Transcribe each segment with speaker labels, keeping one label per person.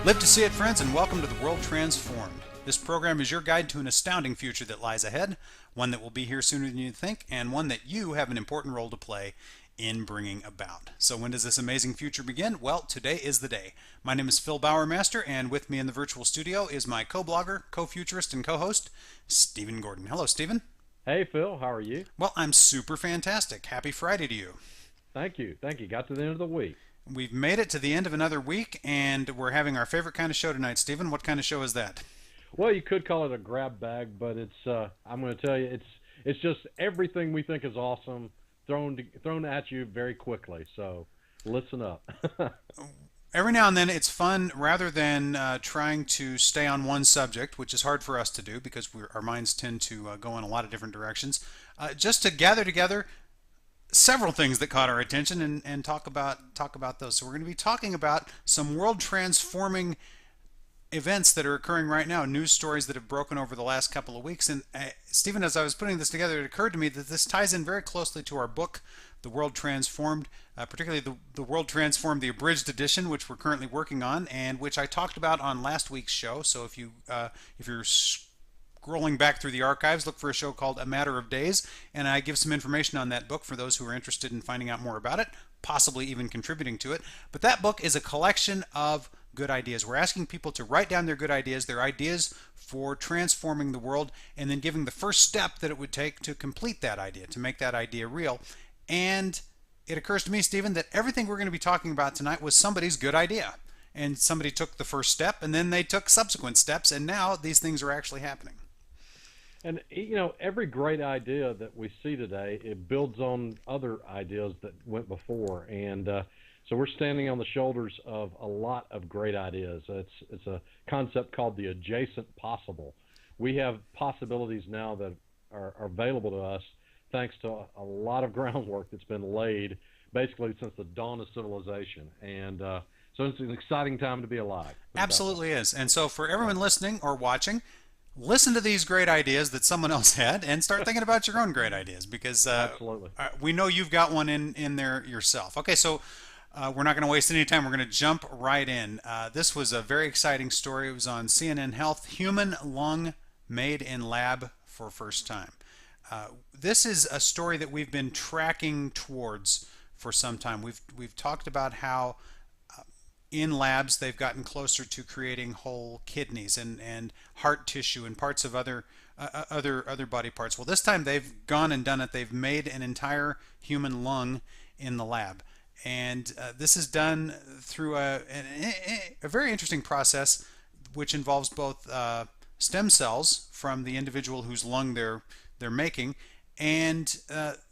Speaker 1: Live to see it, friends, and welcome to The World Transformed. This program is your guide to an astounding future that lies ahead, one that will be here sooner than you think, and one that you have an important role to play in bringing about. So when does this amazing future begin? Well, today is the day. My name is Phil Bowermaster, and with me in the virtual studio is my co-blogger, co-futurist, and co-host, Stephen Gordon. Hello, Stephen.
Speaker 2: Hey Phil, how are you?
Speaker 1: Well, I'm super fantastic. Happy Friday to you.
Speaker 2: Thank you. Thank you. Got to the end of the week.
Speaker 1: We've made it to the end of another week, and we're having our favorite kind of show tonight, Stephen. What kind of show is that?
Speaker 2: Well, you could call it a grab bag, but I'm going to tell you it's just everything we think is awesome thrown at you very quickly. So, listen up.
Speaker 1: Every now and then it's fun, rather than trying to stay on one subject, which is hard for us to do because our minds tend to go in a lot of different directions, just to gather together several things that caught our attention and talk about those. So we're going to be talking about some world transforming events that are occurring right now, news stories that have broken over the last couple of weeks. And Stephen, as I was putting this together, it occurred to me that this ties in very closely to our book, The World Transformed, particularly the World Transformed, the abridged edition, which we're currently working on, and which I talked about on last week's show. So if you're scrolling back through the archives, look for a show called A Matter of Days, and I give some information on that book for those who are interested in finding out more about it, possibly even contributing to it. But that book is a collection of good ideas. We're asking people to write down their good ideas, their ideas for transforming the world, and then giving the first step that it would take to complete that idea, to make that idea real. And it occurs to me, Stephen, that everything we're going to be talking about tonight was somebody's good idea. And somebody took the first step, and then they took subsequent steps, and now these things are actually happening.
Speaker 2: And every great idea that we see today, it builds on other ideas that went before, and so we're standing on the shoulders of a lot of great ideas. It's a concept called the adjacent possible. We have possibilities now that are available to us thanks to a lot of groundwork that's been laid basically since the dawn of civilization, and so it's an exciting time to be alive.
Speaker 1: Absolutely is. And so for everyone listening or watching, listen to these great ideas that someone else had and start thinking about your own great ideas, because
Speaker 2: Absolutely.
Speaker 1: we know you've got one in there yourself. Okay, so we're not going to waste any time. We're going to jump right in. This was a very exciting story. It was on CNN Health. Human lung made in lab for first time. This is a story that we've been tracking towards for some time. We've talked about how in labs they've gotten closer to creating whole kidneys and heart tissue and parts of other body parts. Well, this time they've gone and done it. They've made an entire human lung in the lab, and this is done through a very interesting process, which involves both stem cells from the individual whose lung they're making, and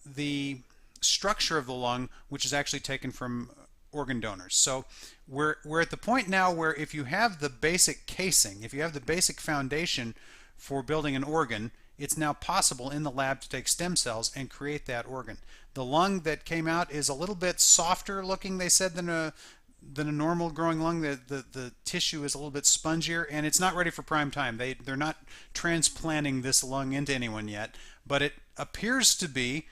Speaker 1: the structure of the lung, which is actually taken from organ donors. So we're at the point now where if you have the basic casing, if you have the basic foundation for building an organ, it's now possible in the lab to take stem cells and create that organ. The lung that came out is a little bit softer looking, they said, than a normal growing lung. The tissue is a little bit spongier, and it's not ready for prime time. They're not transplanting this lung into anyone yet, but it appears to be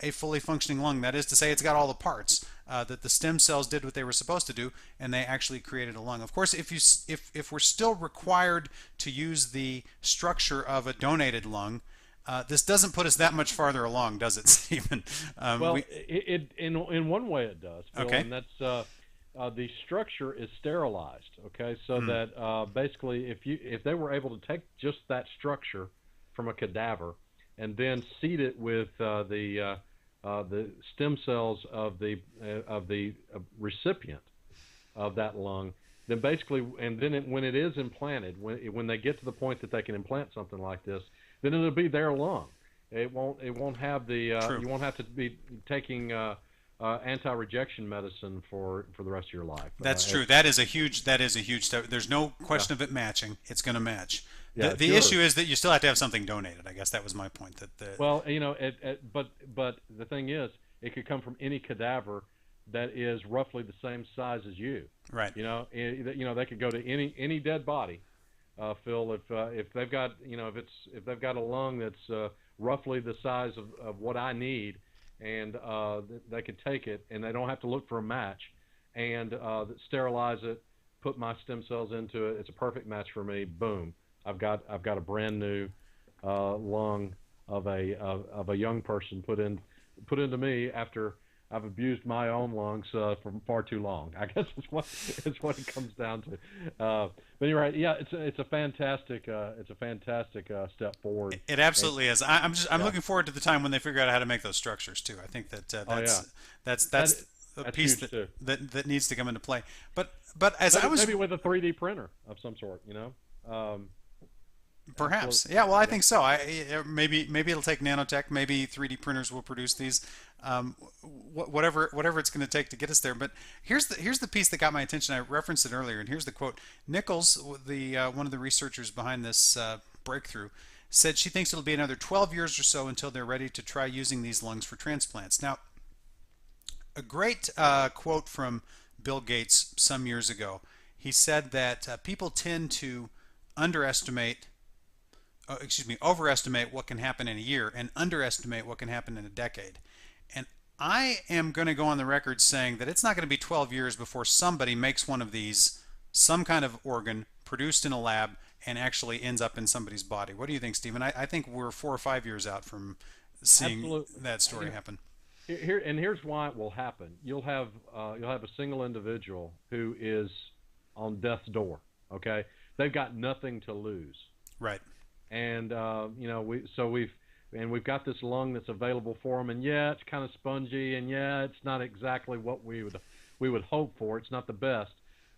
Speaker 1: a fully functioning lung. That is to say, it's got all the parts. That the stem cells did what they were supposed to do, and they actually created a lung. Of course, if we're still required to use the structure of a donated lung, this doesn't put us that much farther along, does it, Stephen?
Speaker 2: In one way it does, Phil,
Speaker 1: okay.
Speaker 2: And that's the structure is sterilized. Okay, so that basically, if they were able to take just that structure from a cadaver and then seed it with the stem cells of the recipient of that lung, then basically, and then when it is implanted, when they get to the point that they can implant something like this, then it'll be their lung. It won't have the you won't have to be taking anti-rejection medicine for the rest of your life.
Speaker 1: That's true. That is a huge step. There's no question of it matching. It's going to match.
Speaker 2: Yeah,
Speaker 1: the
Speaker 2: sure.
Speaker 1: issue is that you still have to have something donated. I guess that was my point.
Speaker 2: Well, but the thing is, it could come from any cadaver that is roughly the same size as you.
Speaker 1: Right.
Speaker 2: They could go to any dead body, Phil. If they've got if they've got a lung that's roughly the size of what I need, and they could take it, and they don't have to look for a match, and sterilize it, put my stem cells into it. It's a perfect match for me. Boom, I've got a brand new lung of a young person put into me after I've abused my own lungs for far too long. I guess it's what it comes down to. But you're right. Yeah, it's a fantastic step forward.
Speaker 1: It
Speaker 2: And
Speaker 1: absolutely is. I'm
Speaker 2: yeah,
Speaker 1: looking forward to the time when they figure out how to make those structures too. I think that
Speaker 2: oh yeah, that
Speaker 1: that's a
Speaker 2: that's
Speaker 1: piece
Speaker 2: huge too.
Speaker 1: that needs to come into play. But as I was
Speaker 2: Maybe with a 3D printer of some sort,
Speaker 1: perhaps,
Speaker 2: absolutely.
Speaker 1: yeah, well, I
Speaker 2: Yeah,
Speaker 1: think so. Maybe it'll take nanotech. Maybe 3D printers will produce these. Whatever it's going to take to get us there. But here's the piece that got my attention. I referenced it earlier, and here's the quote. Nichols, the one of the researchers behind this breakthrough, said she thinks it'll be another 12 years or so until they're ready to try using these lungs for transplants. Now, a great quote from Bill Gates some years ago. He said that people tend to underestimate overestimate what can happen in a year and underestimate what can happen in a decade. And I am going to go on the record saying that it's not going to be 12 years before somebody makes one of these, some kind of organ produced in a lab, and actually ends up in somebody's body. What do you think, Stephen? I think we're 4 or 5 years out from seeing
Speaker 2: absolutely.
Speaker 1: that story
Speaker 2: You
Speaker 1: happen.
Speaker 2: here's why it will happen. You'll have a single individual who is on death's door. Okay, they've got nothing to lose,
Speaker 1: Right.
Speaker 2: and we've got this lung that's available for them, and yeah, it's kind of spongy, and yeah, it's not exactly what we would hope for. It's not the best,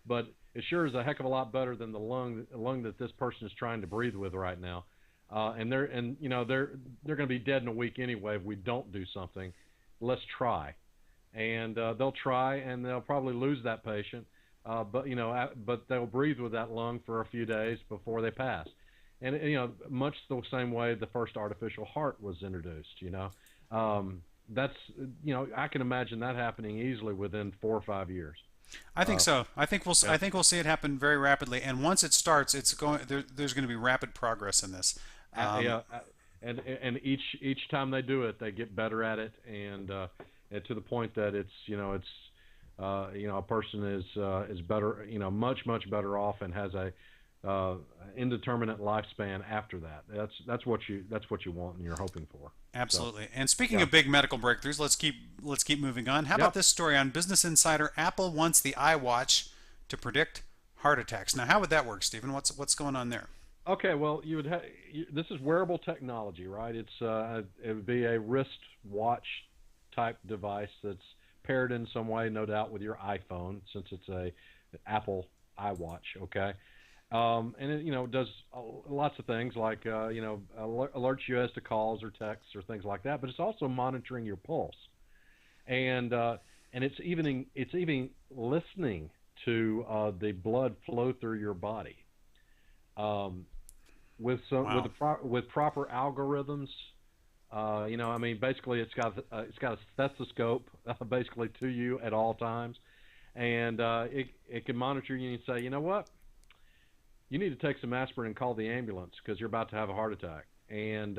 Speaker 2: but it sure is a heck of a lot better than the lung that this person is trying to breathe with right now. They're going to be dead in a week anyway if we don't do something. Let's try, and they'll try, and they'll probably lose that patient, but they'll breathe with that lung for a few days before they pass. And much the same way the first artificial heart was introduced. That's I can imagine that happening easily within 4 or 5 years.
Speaker 1: I think
Speaker 2: Uh,
Speaker 1: so.
Speaker 2: yeah,
Speaker 1: I think we'll see it happen very rapidly. And once it starts, there's going to be rapid progress in this. Um,
Speaker 2: yeah, and each time they do it, they get better at it, and to the point that a person is better, much better off, and has a indeterminate lifespan after that. That's what you want and you're hoping for. So
Speaker 1: Absolutely. And speaking
Speaker 2: yeah,
Speaker 1: of big medical breakthroughs, let's keep moving on. How about
Speaker 2: yep.
Speaker 1: this story on Business Insider? Apple wants the iWatch to predict heart attacks. Now, how would that work, Stephen? What's going on there?
Speaker 2: Okay, well, this is wearable technology, right? It would be a wrist watch type device that's paired in some way, no doubt, with your iPhone, since it's a Apple iWatch. Okay, and it does lots of things like alerts you as to calls or texts or things like that. But it's also monitoring your pulse, and it's even listening to the blood flow through your body. Um,
Speaker 1: Wow.
Speaker 2: with proper algorithms. I mean, basically, it's got a stethoscope basically to you at all times, and it can monitor you and say, you know what, you need to take some aspirin and call the ambulance because you're about to have a heart attack. And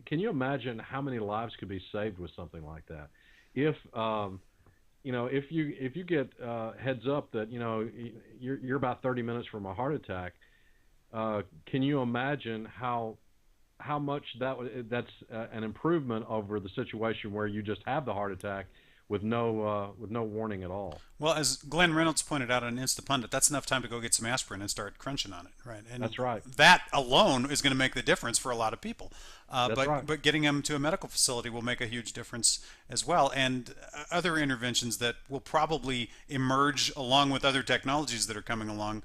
Speaker 2: can you imagine how many lives could be saved with something like that? If if you get heads up that you're about 30 minutes from a heart attack, can you imagine how much that's an improvement over the situation where you just have the heart attack with no warning at all?
Speaker 1: Well, as Glenn Reynolds pointed out on Instapundit, that's enough time to go get some aspirin and start crunching on it, right? And
Speaker 2: That's right.
Speaker 1: that alone is going to make the difference for a lot of people.
Speaker 2: That's right.
Speaker 1: But getting them to a medical facility will make a huge difference as well, and other interventions that will probably emerge along with other technologies that are coming along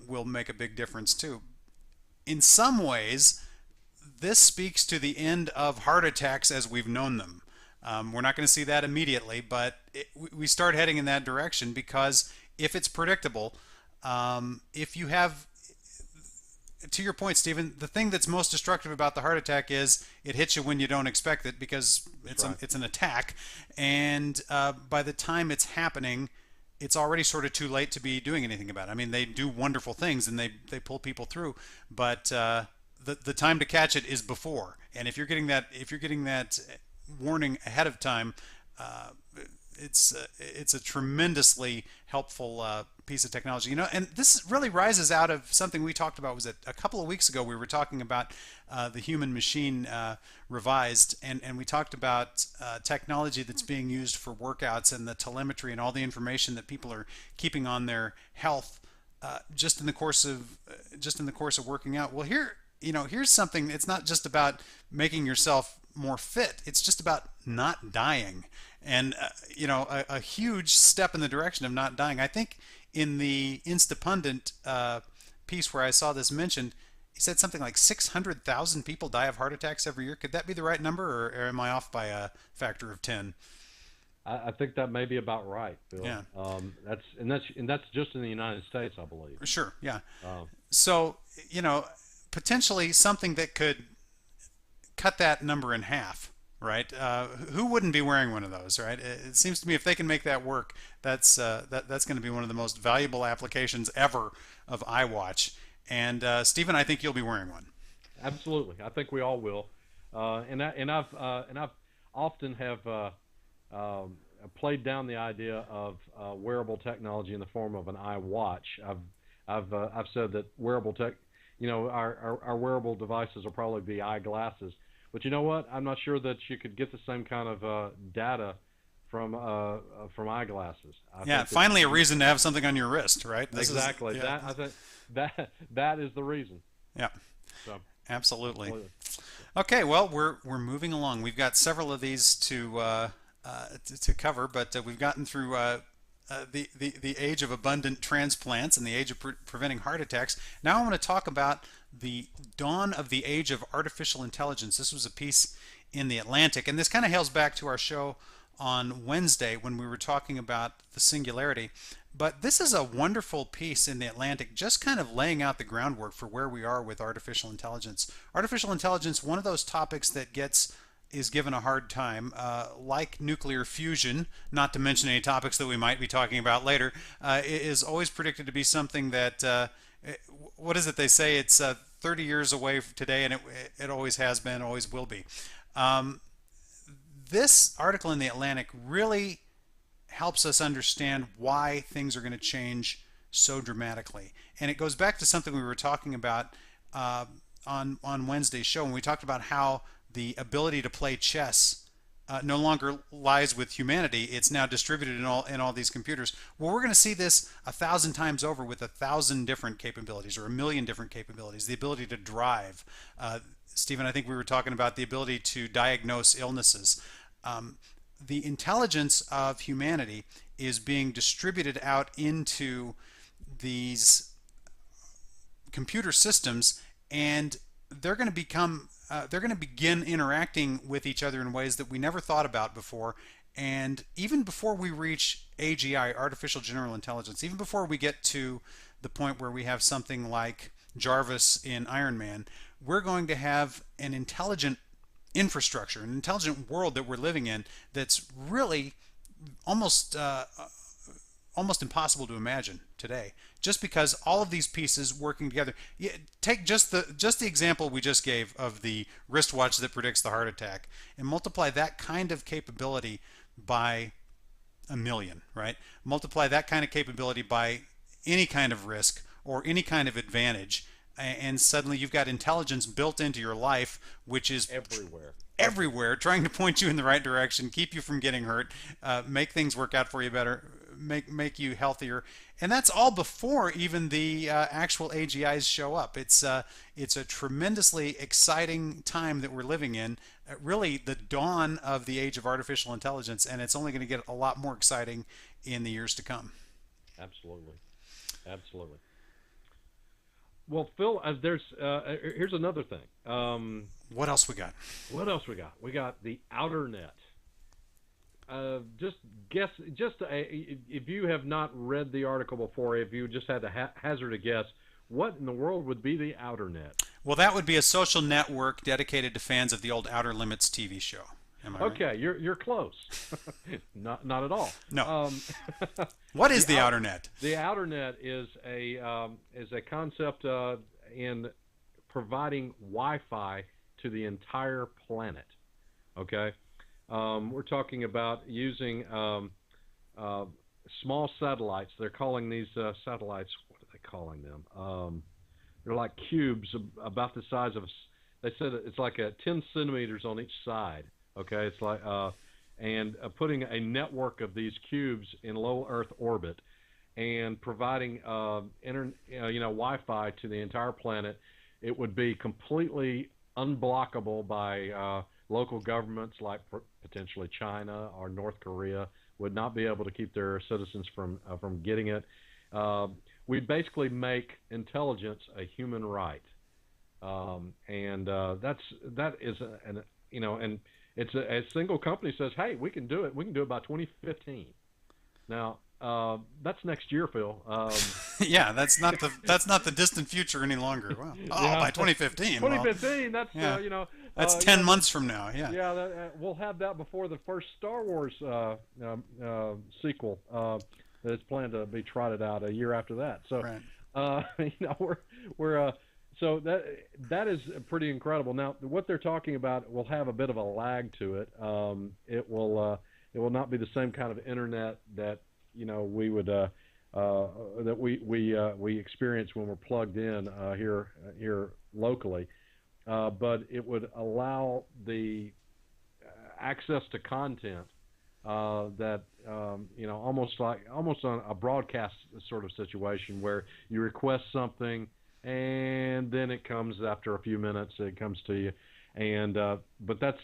Speaker 1: will make a big difference too. In some ways, this speaks to the end of heart attacks as we've known them. We're not going to see that immediately, but we start heading in that direction because if it's predictable, if you have, to your point, Stephen, the thing that's most destructive about the heart attack is it hits you when you don't expect it because
Speaker 2: That's right.
Speaker 1: it's an attack, and by the time it's happening, it's already sort of too late to be doing anything about it. I mean, they do wonderful things and they pull people through, but the time to catch it is before. And if you're getting that warning ahead of time, uh, it's a tremendously helpful piece of technology. And this really rises out of something we talked about. Was it a couple of weeks ago? We were talking about the human machine revised, and we talked about technology that's being used for workouts and the telemetry and all the information that people are keeping on their health just in the course of working out. Well, here's something. It's not just about making yourself more fit. It's just about not dying, and a huge step in the direction of not dying. I think in the Instapundent piece where I saw this mentioned, he said something like 600,000 people die of heart attacks every year. Could that be the right number, or am I off by a factor of 10?
Speaker 2: I think that may be about right, Bill.
Speaker 1: Yeah.
Speaker 2: That's just in the United States, I believe.
Speaker 1: Sure. Yeah.
Speaker 2: Um,
Speaker 1: So, potentially something that could cut that number in half, right? Who wouldn't be wearing one of those, right? It seems to me if they can make that work, that's going to be one of the most valuable applications ever of iWatch. And Stephen, I think you'll be wearing one.
Speaker 2: Absolutely, I think we all will. I've often have played down the idea of wearable technology in the form of an iWatch. I've said that wearable tech, our wearable devices will probably be eyeglasses. But you know what? I'm not sure that you could get the same kind of data from eyeglasses. I
Speaker 1: Yeah,
Speaker 2: think that
Speaker 1: finally a reason to have something on your wrist, right?
Speaker 2: exactly
Speaker 1: Yeah,
Speaker 2: that. I think that is the reason.
Speaker 1: yeah,
Speaker 2: So,
Speaker 1: absolutely.
Speaker 2: well,
Speaker 1: Okay, well, we're moving along. We've got several of these to cover, but we've gotten through the age of abundant transplants and the age of preventing heart attacks. Now I want to talk about the dawn of the age of artificial intelligence. This was a piece in the Atlantic, and this kind of hails back to our show on Wednesday when we were talking about the singularity. But this is a wonderful piece in the Atlantic, just kind of laying out the groundwork for where we are with artificial intelligence. Artificial intelligence, one of those topics that is given a hard time, like nuclear fusion, not to mention any topics that we might be talking about later, is always predicted to be something that, what is it they say, it's 30 years away today, and it always has been, always will be. Um, this article in the Atlantic really helps us understand why things are going to change so dramatically. And it goes back to something we were talking about on Wednesday's show when we talked about how the ability to play chess no longer lies with humanity. It's now distributed in all these computers. Well, we're going to see this 1,000 times over with 1,000 different capabilities or 1,000,000 different capabilities. The ability to drive. Stephen, I think we were talking about the ability to diagnose illnesses. The intelligence of humanity is being distributed out into these computer systems, and they're going to begin interacting with each other in ways that we never thought about before. And even before we reach AGI, artificial general intelligence, even before we get to the point where we have something like Jarvis in Iron Man, we're going to have an intelligent infrastructure, an intelligent world that we're living in that's really almost almost impossible to imagine today, just because all of these pieces working together. Take just the example we just gave of the wristwatch that predicts the heart attack, and multiply that kind of capability by 1,000,000, right? Multiply that kind of capability by any kind of risk or any kind of advantage, and suddenly you've got intelligence built into your life, which is everywhere, trying to point you in the right direction, keep you from getting hurt, make things work out for you better, make you healthier. And that's all before even the actual AGIs show up. It's a tremendously exciting time that we're living in, really the dawn of the age of artificial intelligence, and it's only going to get a lot more exciting in the years to come.
Speaker 2: absolutely, absolutely. Well, Phil, here's another thing.
Speaker 1: What else we got?
Speaker 2: What else we got? We got the outer net. Just guess, if you have not read the article before, if you just had to hazard a guess, what in the world would be the outer net?
Speaker 1: Well, that would be a social network dedicated to fans of the old Outer Limits TV show. Am I right?
Speaker 2: Okay, you're close. Not at all.
Speaker 1: No. What is the outer net?
Speaker 2: The outer net is a concept in providing Wi-Fi to the entire planet. Okay, we're talking about using uh, small satellites. They're calling these satellites. What are they calling them? They're like cubes about the size of. They said it's like 10 centimeters on each side. Okay, it's like and putting a network of these cubes in low Earth orbit and providing Wi-Fi to the entire planet. It would be completely unblockable by local governments like potentially China or North Korea would not be able to keep their citizens from getting it. Uh, we basically make intelligence a human right, and that is an and it's a single company says, hey, we can do it. We can do it by 2015. Now, that's next year, Phil.
Speaker 1: Yeah, that's not the distant future any longer. Wow. Oh,
Speaker 2: Yeah,
Speaker 1: by 2015. Well,
Speaker 2: 2015. That's
Speaker 1: yeah, that's 10
Speaker 2: yeah,
Speaker 1: months from now. Yeah.
Speaker 2: yeah. We'll have that before the first Star Wars sequel that is planned to be trotted out a year after that. So,
Speaker 1: Right.
Speaker 2: we're so that is pretty incredible. Now, what they're talking about will have a bit of a lag to it. It will not be the same kind of internet that we would that we experience when we're plugged in here locally, but it would allow the access to content that almost on a broadcast sort of situation where you request something and then it comes after a few minutes. It comes to you, and but that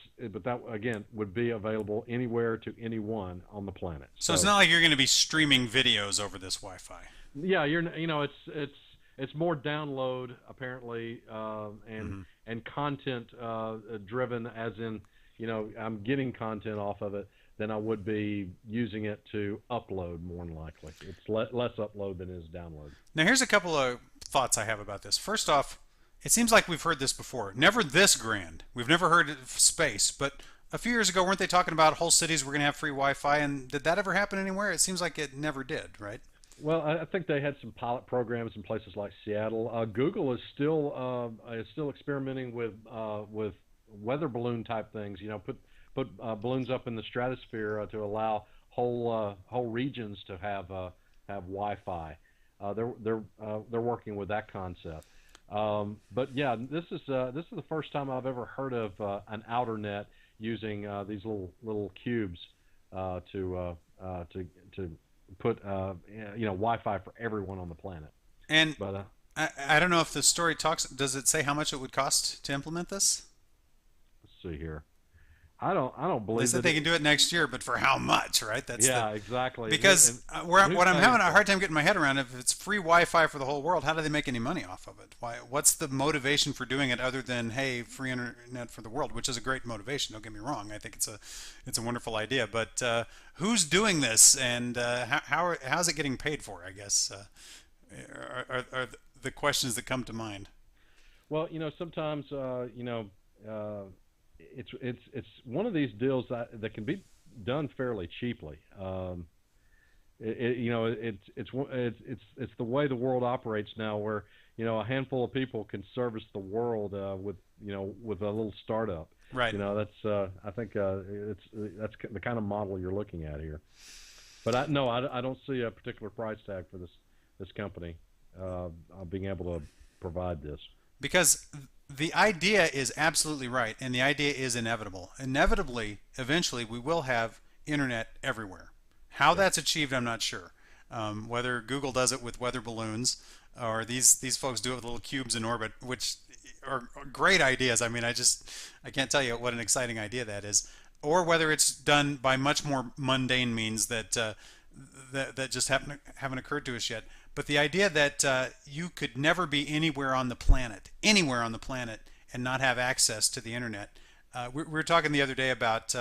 Speaker 2: again would be available anywhere to anyone on the planet.
Speaker 1: So it's not like you're going to be streaming videos over this Wi-Fi.
Speaker 2: Yeah, it's more download apparently,
Speaker 1: Hmm.
Speaker 2: and content driven, as in I'm getting content off of it than I would be using it to upload. More than likely, it's less upload than it is download.
Speaker 1: Now, here's a couple of thoughts I have about this. First off, it seems like we've heard this before. Never this grand. We've never heard of space, but a few years ago, weren't they talking about whole cities were going to have free Wi-Fi? And did that ever happen anywhere? It seems like it never did, right?
Speaker 2: Well, I think they had some pilot programs in places like Seattle. Google is still experimenting with weather balloon type things. Put balloons up in the stratosphere to allow whole regions to have Wi-Fi. They're working with that concept. But yeah, this is the first time I've ever heard of an outer net using these little cubes to put Wi-Fi for everyone on the planet.
Speaker 1: And
Speaker 2: But
Speaker 1: I don't know if the story talks. Does it say how much it would cost to implement this?
Speaker 2: let's see here. I don't
Speaker 1: They
Speaker 2: believe
Speaker 1: said
Speaker 2: that
Speaker 1: they can do it next year, but for how much, right? That's the
Speaker 2: Yeah, exactly.
Speaker 1: because
Speaker 2: Who's
Speaker 1: what I'm
Speaker 2: paying
Speaker 1: having a
Speaker 2: for
Speaker 1: hard
Speaker 2: it?
Speaker 1: time getting my head around, if it's free Wi-Fi for the whole world, how do they make any money off of it? What's the motivation for doing it other than, hey, free internet for the world, which is a great motivation. Don't get me wrong. I think it's a wonderful idea, but who's doing this, and how's it getting paid for? I guess are the questions that come to mind.
Speaker 2: Well, sometimes uh, it's one of these deals that can be done fairly cheaply. It's the way the world operates now, where a handful of people can service the world with a little startup.
Speaker 1: Right.
Speaker 2: That's I think that's the kind of model you're looking at here. But I don't see a particular price tag for this company being able to provide this.
Speaker 1: Because the idea is absolutely right, and the idea is inevitable. Inevitably, eventually, we will have internet everywhere. How
Speaker 2: Yeah.
Speaker 1: that's achieved, I'm not sure. Whether Google does it with weather balloons, or these folks do it with little cubes in orbit, which are great ideas. I mean, I can't tell you what an exciting idea that is. Or whether it's done by much more mundane means that just haven't occurred to us yet. But the idea that you could never be anywhere on the planet, and not have access to the internet. We were talking the other day about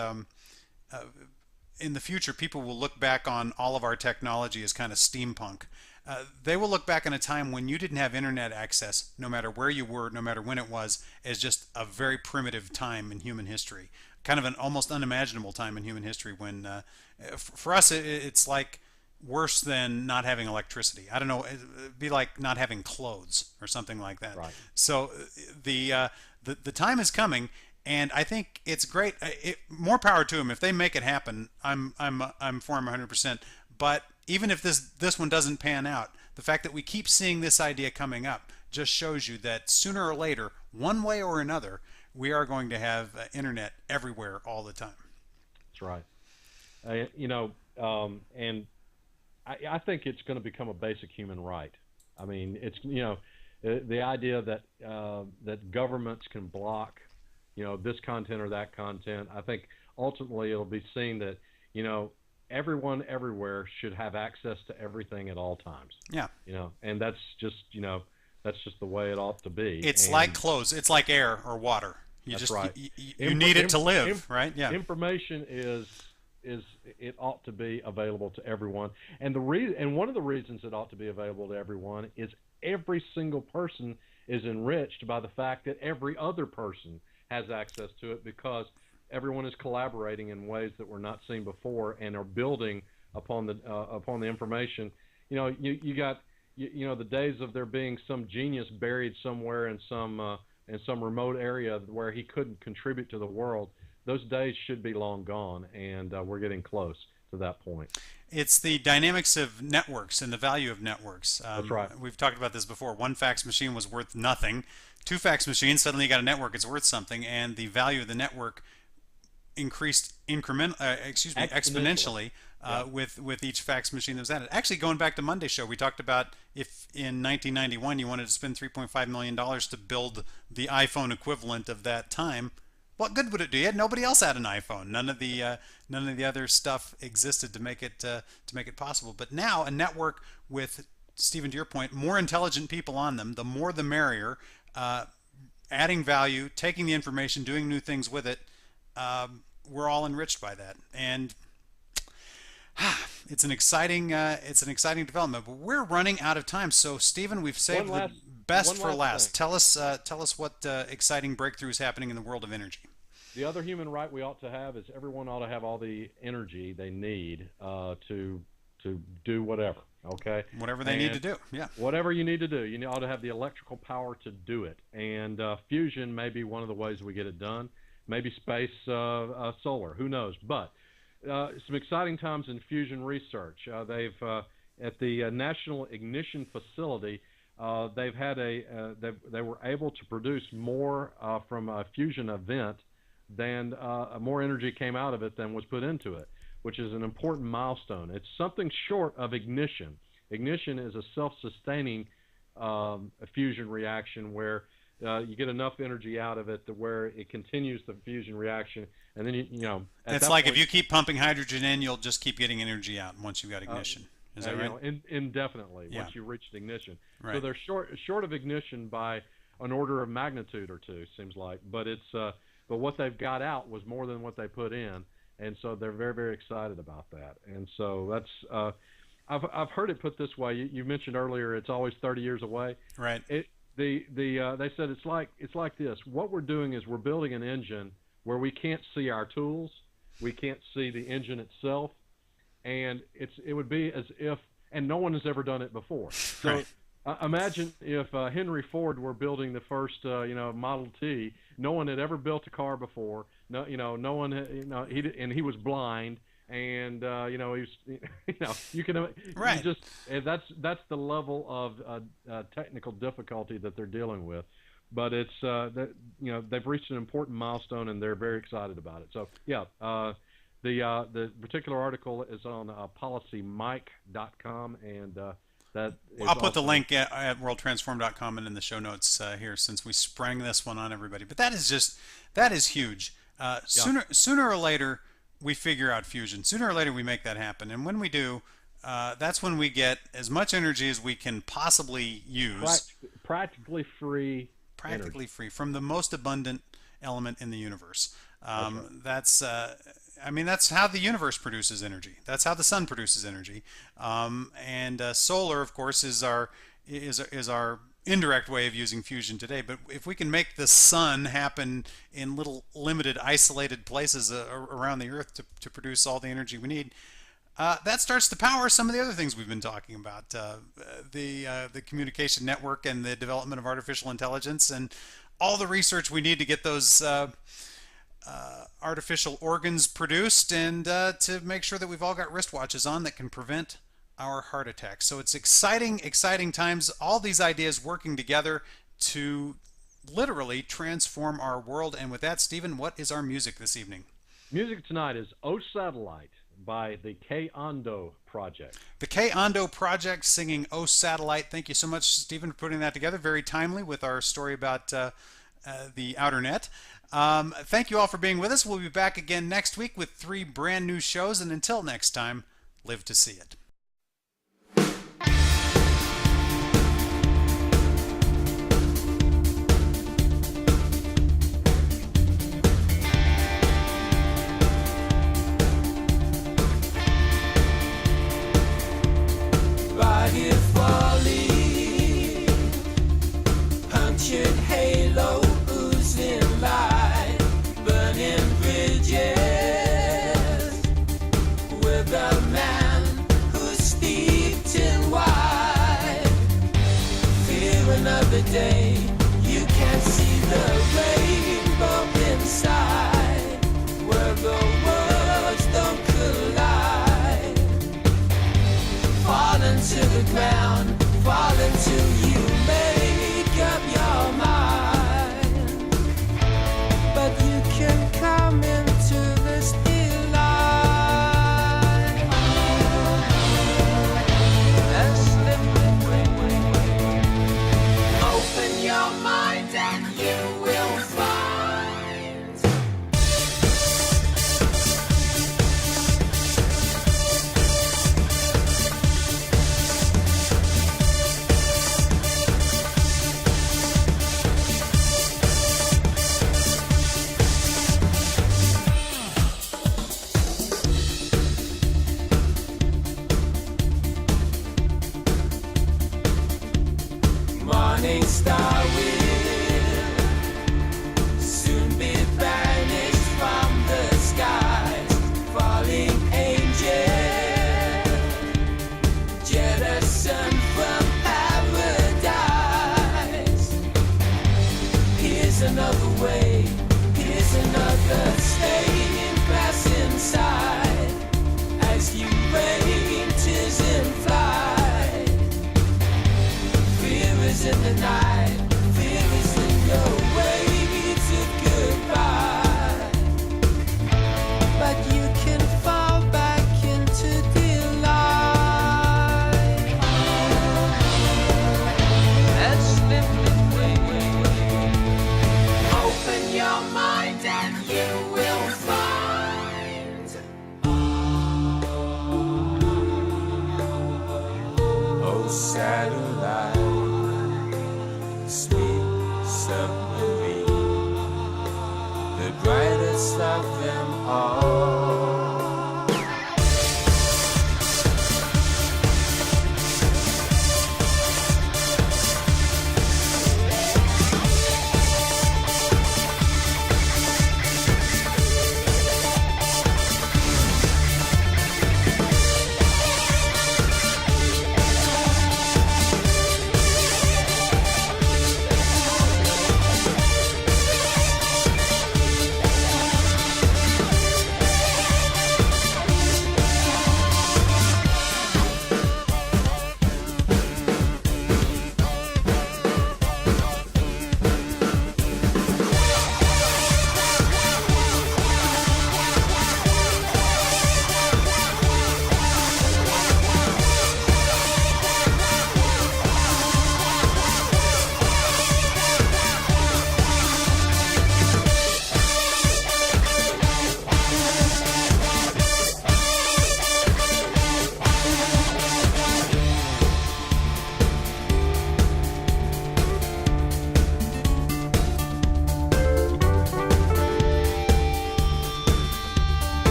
Speaker 1: in the future, people will look back on all of our technology as kind of steampunk. They will look back on a time when you didn't have internet access, no matter where you were, no matter when it was, as just a very primitive time in human history, kind of an almost unimaginable time in human history. When for us, it's like worse than not having electricity. I don't know, it'd be like not having clothes or something like that.
Speaker 2: Right.
Speaker 1: So the time is coming, and I think it's great. More power to them if they make it happen. I'm for them 100%. But even if this one doesn't pan out, the fact that we keep seeing this idea coming up just shows you that sooner or later, one way or another, we are going to have internet everywhere all the time.
Speaker 2: That's right. And I think it's going to become a basic human right. I mean, it's the idea that that governments can block this content or that content. I think ultimately it'll be seen that you know everyone everywhere should have access to everything at all times.
Speaker 1: Yeah.
Speaker 2: And that's just the way it ought to be.
Speaker 1: It's like
Speaker 2: And
Speaker 1: clothes. It's like air or water. You
Speaker 2: that's
Speaker 1: just
Speaker 2: right.
Speaker 1: you need it to live, right? Yeah.
Speaker 2: Information is it ought to be available to everyone, and one of the reasons it ought to be available to everyone is every single person is enriched by the fact that every other person has access to it because everyone is collaborating in ways that were not seen before and are building upon the information. You got the days of there being some genius buried somewhere in some remote area where he couldn't contribute to the world. Those days should be long gone, and we're getting close to that point.
Speaker 1: It's the dynamics of networks and the value of networks.
Speaker 2: That's right.
Speaker 1: We've talked about this before. One fax machine was worth nothing. Two fax machines, suddenly you got a network, it's worth something, and the value of the network increased
Speaker 2: Exponentially.
Speaker 1: exponentially
Speaker 2: Yeah.
Speaker 1: with each fax machine that was added. Actually, going back to Monday's show, we talked about if in 1991 you wanted to spend $3.5 million to build the iPhone equivalent of that time, what good would it do? Nobody else had an iPhone. None of the other stuff existed to make it possible. But now a network with, Stephen, to your point, more intelligent people on them, the more the merrier. Adding value, taking the information, doing new things with it. We're all enriched by that, and it's an exciting development. But we're running out of time. So, Stephen, we've saved the best
Speaker 2: One
Speaker 1: for
Speaker 2: last
Speaker 1: last.
Speaker 2: thing.
Speaker 1: Tell us what exciting breakthrough is happening in the world of energy.
Speaker 2: The other human right we ought to have is everyone ought to have all the energy they need to do whatever. Okay.
Speaker 1: Whatever they need to do. Yeah.
Speaker 2: Whatever you need to do, you ought to have the electrical power to do it. And fusion may be one of the ways we get it done. Maybe space, solar. Who knows? But some exciting times in fusion research. They've at the National Ignition Facility. They've had they were able to produce more from a fusion event than more energy came out of it than was put into it, which is an important milestone. It's something short of ignition. Ignition is a self-sustaining fusion reaction where you get enough energy out of it to where it continues the fusion reaction, and then at
Speaker 1: It's
Speaker 2: that
Speaker 1: like
Speaker 2: point,
Speaker 1: if you keep pumping hydrogen in, you'll just keep getting energy out once you've got ignition. Is that right?
Speaker 2: Indefinitely
Speaker 1: Yeah.
Speaker 2: once you reached ignition. So
Speaker 1: Right.
Speaker 2: they're short of ignition by an order of magnitude or two, seems like. But but what they've got out was more than what they put in, and so they're very, very excited about that. And so that's I've heard it put this way. You mentioned earlier it's always 30 years away.
Speaker 1: Right.
Speaker 2: They said it's like this. What we're doing is we're building an engine where we can't see our tools, we can't see the engine itself, and it would be as if, and no one has ever done it before. So
Speaker 1: Right.
Speaker 2: imagine if Henry Ford were building the first Model T. No one had ever built a car before. No one and he was blind. And he was, you can,
Speaker 1: Right.
Speaker 2: you just that's the level of technical difficulty that they're dealing with, but it's they've reached an important milestone and they're very excited about it. So yeah, the particular article is on policymike.com, and that is
Speaker 1: I'll put the
Speaker 2: also,
Speaker 1: link at worldtransform.com and in the show notes here, since we sprang this one on everybody. But that is huge. Sooner or later we figure out fusion. Sooner or later we make that happen, and when we do, that's when we get as much energy as we can possibly use,
Speaker 2: practically free
Speaker 1: practically
Speaker 2: energy.
Speaker 1: free from the most abundant element in the universe.
Speaker 2: That's right.
Speaker 1: That's how the universe produces energy. That's how the sun produces energy. And solar, of course, is our indirect way of using fusion today. But if we can make the sun happen in little limited isolated places around the earth to produce all the energy we need, that starts to power some of the other things we've been talking about, the communication network and the development of artificial intelligence and all the research we need to get those artificial organs produced, and to make sure that we've all got wristwatches on that can prevent our heart attacks. So it's exciting, exciting times. All these ideas working together to literally transform our world. And with that, Stephen, what is our music this evening?
Speaker 2: Music tonight is "O Satellite" by the K Ando Project.
Speaker 1: The K Ando Project singing "O Satellite." Thank you so much, Stephen, for putting that together. Very timely with our story about the outer net. Thank you all for being with us. We'll be back again next week with 3 brand new shows. And until next time, live to see it.
Speaker 3: Body falling, punctured halo, oozing light, burning bridges with a man who's steeped in wine. Fear another day, you can't see the rainbow inside, where the worlds don't collide. Fall into the ground, fall until you make up your mind. But you can come into this delight and slip away. Open your mind and you will find. Morning star will soon be banished from the skies. Falling angel, jettison from paradise. Here's another way, here's another stained glass inside. As you rain tears in flight, fear is in the night, fear is in your way to goodbye. But you can fall back into delight and slip away. Open your mind and you will find. Oh, satellite.